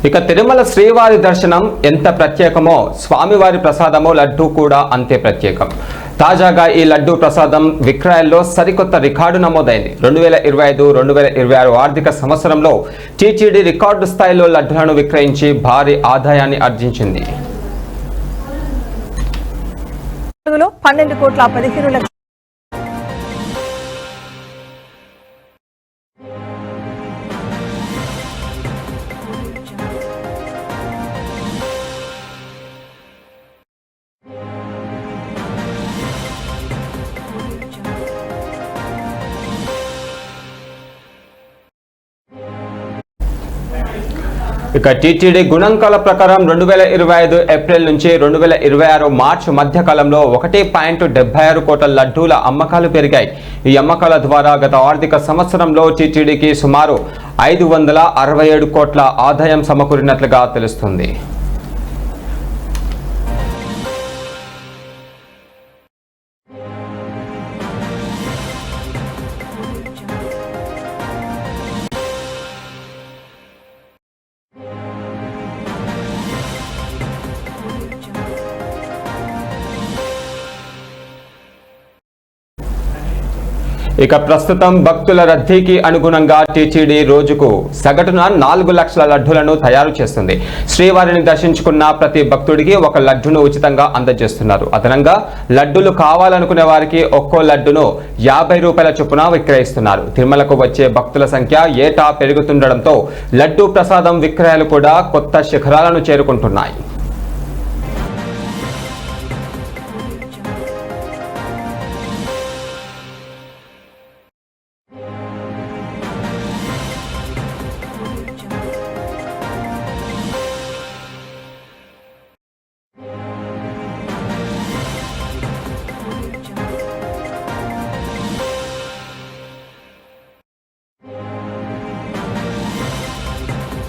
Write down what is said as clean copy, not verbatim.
ఇక తిరుమల శ్రీవారి దర్శనం ఎంత ప్రత్యేకమో స్వామివారి ప్రసాదమో లడ్డు కూడా అంతే ప్రత్యేకం. తాజాగా ఈ లడ్డు ప్రసాదం విక్రయాల్లో సరికొత్త రికార్డు నమోదైంది. 2025-2026 ఆర్థిక సంవత్సరంలో టీటీడీ రికార్డు స్థాయిలో లడ్డులను విక్రయించి భారీ ఆదాయాన్ని ఆర్జించింది. 12 కోట్ల 15 లక్షల ఇక టీటీడీ గణాంకాల ప్రకారం 2025 ఏప్రిల్ నుంచి 2026 మార్చి మధ్య కాలంలో 1.76 కోట్ల లడ్డూల అమ్మకాలు పెరిగాయి. ఈ అమ్మకాల ద్వారా గత ఆర్థిక సంవత్సరంలో టీటీడీకి సుమారు 567 కోట్ల ఆదాయం సమకూరినట్లుగా తెలుస్తుంది. ఇక ప్రస్తుతం భక్తుల రద్దీకి అనుగుణంగా టీటీడీ రోజుకు సగటున 4 లక్షల లడ్డూలను తయారు చేస్తుంది. శ్రీవారిని దర్శించుకున్న ప్రతి భక్తుడికి ఒక లడ్డును ఉచితంగా అందజేస్తున్నారు. అదనంగా లడ్డూలు కావాలనుకునే వారికి ఒక్కో లడ్డును 50 రూపాయల చొప్పున విక్రయిస్తున్నారు. తిరుమలకు వచ్చే భక్తుల సంఖ్య ఏటా పెరుగుతుండటంతో లడ్డూ ప్రసాదం విక్రయాలు కూడా కొత్త శిఖరాలను చేరుకుంటున్నాయి.